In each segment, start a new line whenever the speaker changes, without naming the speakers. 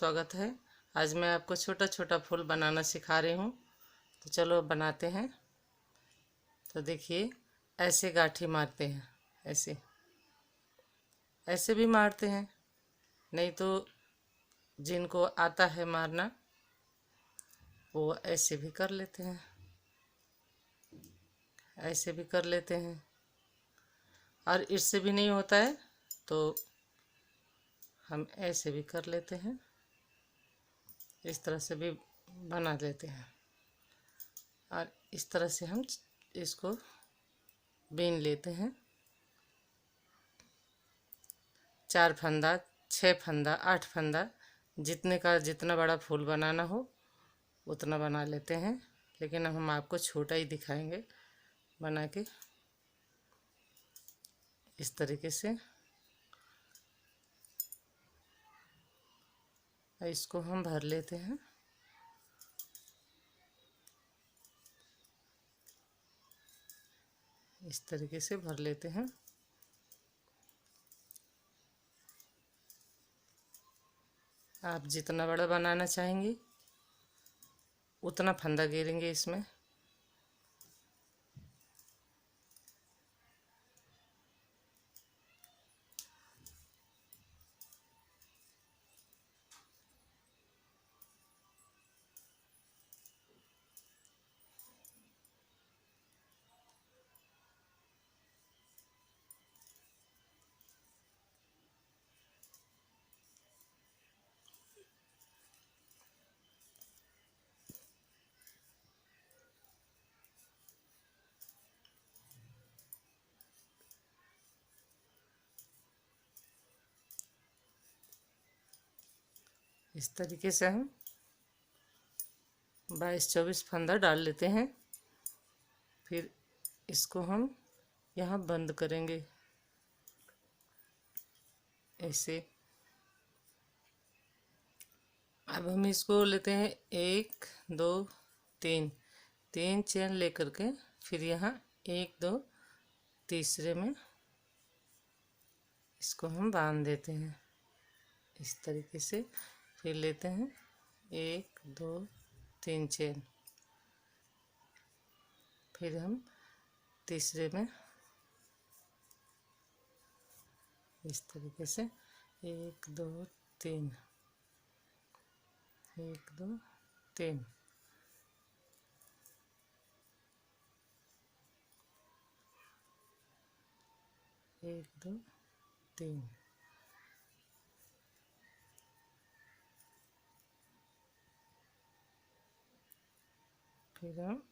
स्वागत है। आज मैं आपको छोटा छोटा फूल बनाना सिखा रही हूँ। तो चलो अब बनाते हैं। तो देखिए, ऐसे गांठी मारते हैं, ऐसे ऐसे भी मारते हैं, नहीं तो जिनको आता है मारना वो ऐसे भी कर लेते हैं, ऐसे भी कर लेते हैं। और इससे भी नहीं होता है तो हम ऐसे भी कर लेते हैं, इस तरह से भी बना लेते हैं। और इस तरह से हम इसको बीन लेते हैं। 4 फंदा, 6 फंदा, 8 फंदा, जितना बड़ा फूल बनाना हो उतना बना लेते हैं। लेकिन हम आपको छोटा ही दिखाएंगे बना के। इस तरीके से इसको हम भर लेते हैं। इस तरीके से भर लेते हैं। आप जितना बड़ा बनाना चाहेंगे उतना फंदा घेरेंगे इसमें। इस तरीके से हम 22-24 फंदा डाल लेते हैं। फिर इसको हम यहाँ बंद करेंगे ऐसे। अब हम इसको लेते हैं 1 2 3 चेन लेकर के, फिर यहाँ 1 2 तीसरे में इसको हम बांध देते हैं इस तरीके से। फिर लेते हैं 1 2 3 चेन, फिर हम तीसरे में इस तरीके से 1 2 3 1 2 3 1 2 3। फिर हम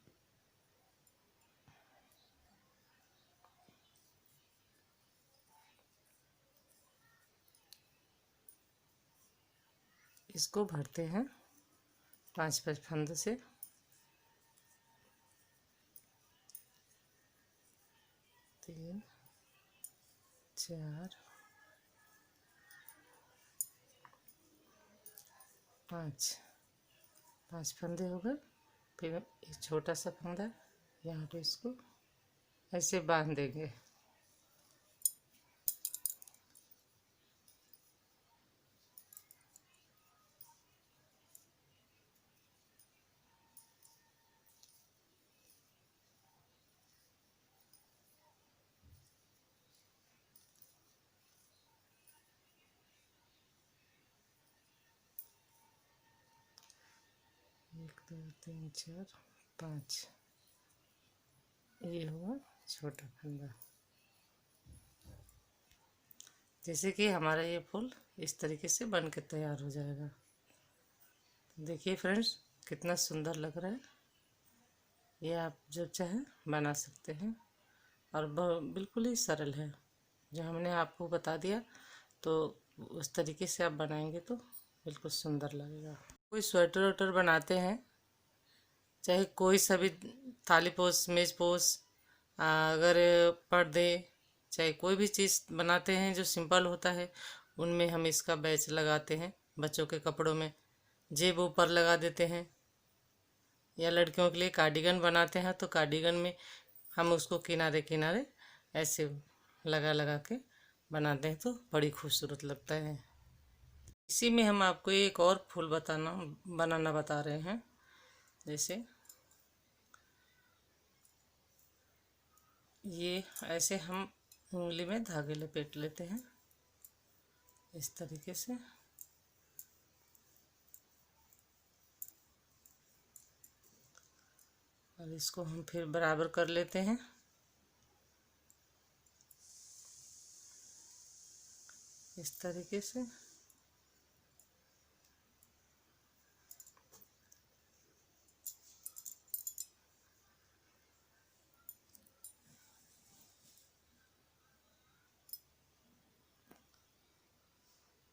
इसको भरते हैं 5-5 फंदे से। 3 4 5 फंदे हो गए। फिर एक छोटा सा फंदा यहाँ पे इसको ऐसे बांध देंगे। एक 2 3 4 5, ये हुआ छोटा फंदा। जैसे कि हमारा ये फूल इस तरीके से बन के तैयार हो जाएगा। देखिए फ्रेंड्स, कितना सुंदर लग रहा है। ये आप जब चाहें बना सकते हैं और बिल्कुल ही सरल है। जो हमने आपको बता दिया तो उस तरीके से आप बनाएंगे तो बिल्कुल सुंदर लगेगा। कोई स्वेटर वेटर बनाते हैं, चाहे कोई सा भी थाली पोस, मेज पोस, अगर पर्दे, चाहे कोई भी चीज़ बनाते हैं जो सिंपल होता है, उनमें हम इसका बैच लगाते हैं। बच्चों के कपड़ों में जेब ऊपर लगा देते हैं, या लड़कियों के लिए कार्डिगन बनाते हैं तो कार्डिगन में हम उसको किनारे किनारे ऐसे लगा लगा के बनाते हैं तो बड़ी खूबसूरत लगता है। इसी में हम आपको एक और फूल बनाना बता रहे हैं। जैसे ये ऐसे हम उंगली में धागे लपेट लेते हैं इस तरीके से, और इसको हम फिर बराबर कर लेते हैं। इस तरीके से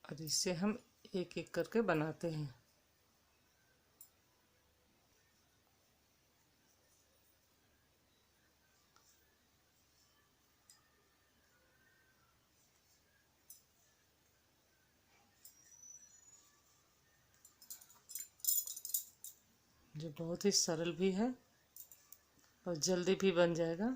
और इससे हम एक एक करके बनाते हैं। जो बहुत ही सरल भी है और जल्दी भी बन जाएगा।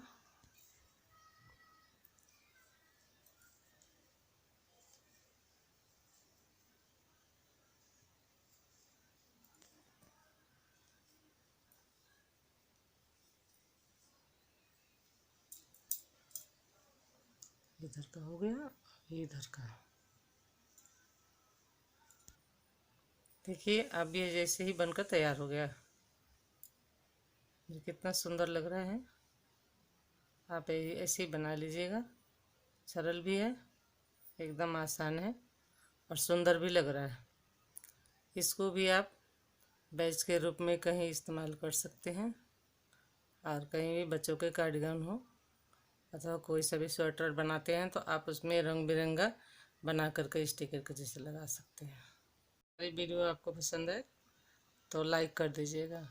इधर का हो गया, इधर का। देखिए अब ये जैसे ही बनकर तैयार हो गया। ये कितना सुंदर लग रहा है। आप ऐसे ही बना लीजिएगा। सरल भी है, एकदम आसान है और सुंदर भी लग रहा है। इसको भी आप बैच के रूप में कहीं इस्तेमाल कर सकते हैं, और कहीं भी बच्चों के कार्डिगन हो अथवा कोई सभी स्वेटर बनाते हैं तो आप उसमें रंग बिरंगा बना करके स्टिकर के जैसे लगा सकते हैं। हमारी वीडियो आपको पसंद है तो लाइक कर दीजिएगा।